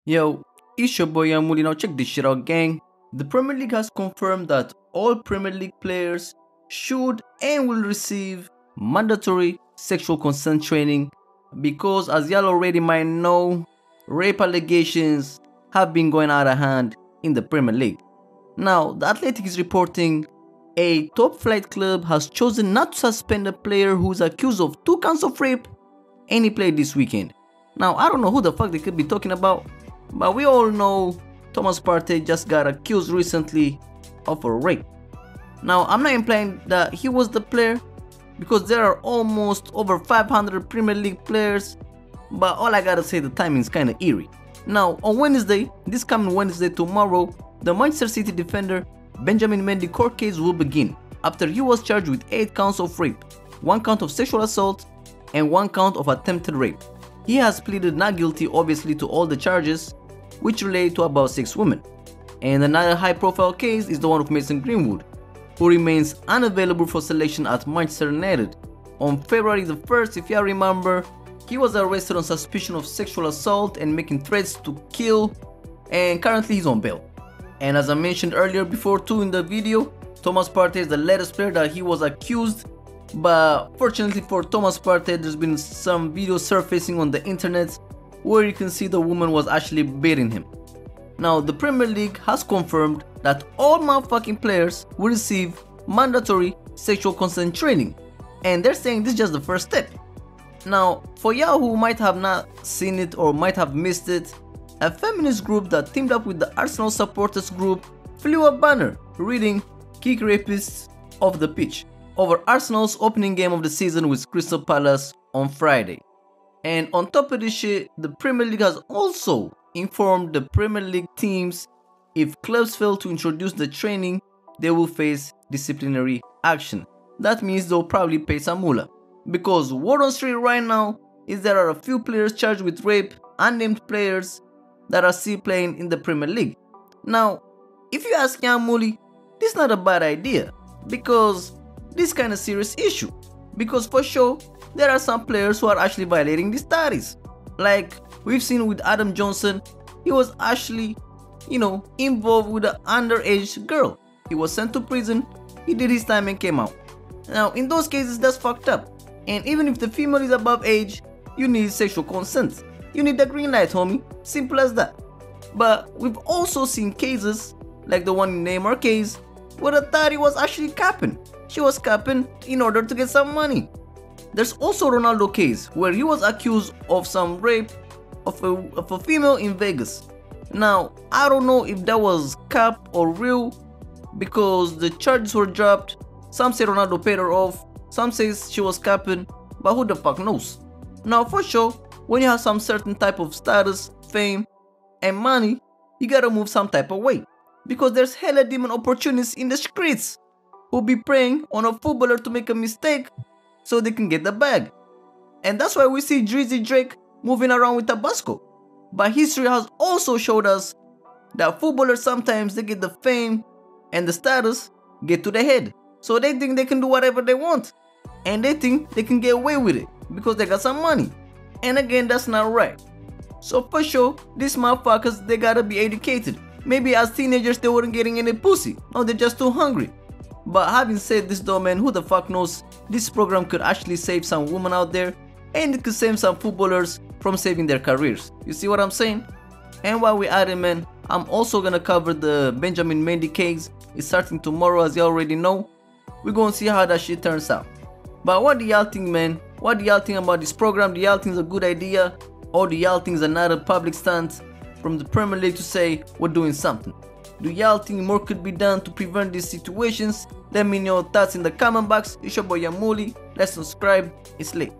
Yo, it's your boy YoungMully. Now check this shit out, gang. The Premier League has confirmed that all Premier League players should and will receive mandatory sexual consent training because, as y'all already might know, rape allegations have been going out of hand in the Premier League. Now, the Athletic is reporting a top flight club has chosen not to suspend a player who is accused of 2 counts of rape and he played this weekend. Now, I don't know who the fuck they could be talking about, but we all know Thomas Partey just got accused recently of a rape. Now, I'm not implying that he was the player because there are almost over 500 Premier League players, but all I gotta say, the timing is kinda eerie. Now, on Wednesday, this coming Wednesday, tomorrow, the Manchester City defender Benjamin Mendy court case will begin after he was charged with 8 counts of rape, 1 count of sexual assault, and 1 count of attempted rape. He has pleaded not guilty obviously to all the charges, which relate to about 6 women. And another high profile case is the one of Mason Greenwood, who remains unavailable for selection at Manchester United. On February the 1st, if you remember, he was arrested on suspicion of sexual assault and making threats to kill, and currently he's on bail. And as I mentioned earlier before too in the video, Thomas Partey is the latest player that he was accused, but fortunately for Thomas Partey, there's been some videos surfacing on the internet where you can see the woman was actually beating him. Now, the Premier League has confirmed that all motherfucking players will receive mandatory sexual consent training, and they're saying this is just the first step. Now, for y'all who might have not seen it or might have missed it, a feminist group that teamed up with the Arsenal supporters group flew a banner reading "Kick Rapists off the pitch" over Arsenal's opening game of the season with Crystal Palace on Friday. And on top of this shit, the Premier League has also informed the Premier League teams if clubs fail to introduce the training, they will face disciplinary action. That means they'll probably pay some moolah. Because word on street right now is there are a few players charged with rape, unnamed players, that are still playing in the Premier League. Now, if you ask YoungMully, this is not a bad idea because this kind of serious issue. Because for sure, there are some players who are actually violating the studies. Like we've seen with Adam Johnson, he was actually, involved with an underage girl. He was sent to prison, he did his time and came out. Now, in those cases, that's fucked up. And even if the female is above age, you need sexual consent. You need the green light, homie. Simple as that. But we've also seen cases, like the one in Neymar case, where the thotty was actually capping. She was capping in order to get some money. There's also Ronaldo case, where he was accused of some rape of a female in Vegas. Now, I don't know if that was cap or real, because the charges were dropped. Some say Ronaldo paid her off, some say she was capping, but who the fuck knows? Now, for sure, when you have some certain type of status, fame, and money, you gotta move some type of way. Because there's hella demon opportunists in the streets who be preying on a footballer to make a mistake so they can get the bag. And that's why we see Drizzy Drake moving around with Tabasco. But history has also showed us that footballers sometimes they get the fame and the status get to the head. So they think they can do whatever they want. And they think they can get away with it because they got some money. And again, that's not right. So for sure, these motherfuckers, they gotta be educated. Maybe as teenagers they weren't getting any pussy. No, they're just too hungry. But having said this though, man, who the fuck knows, this program could actually save some women out there, and it could save some footballers from saving their careers. You see what I'm saying? And while we're at it, man, I'm also gonna cover the Benjamin Mendy case. It's starting tomorrow, as you already know. We're gonna see how that shit turns out. But what do y'all think, man? What do y'all think about this program? Do y'all think it's a good idea? Or do y'all think it's another public stunt from the Premier League to say we're doing something? Do y'all think more could be done to prevent these situations? Let me know your thoughts in the comment box. It's your boy YoungMully. Let's subscribe. It's late.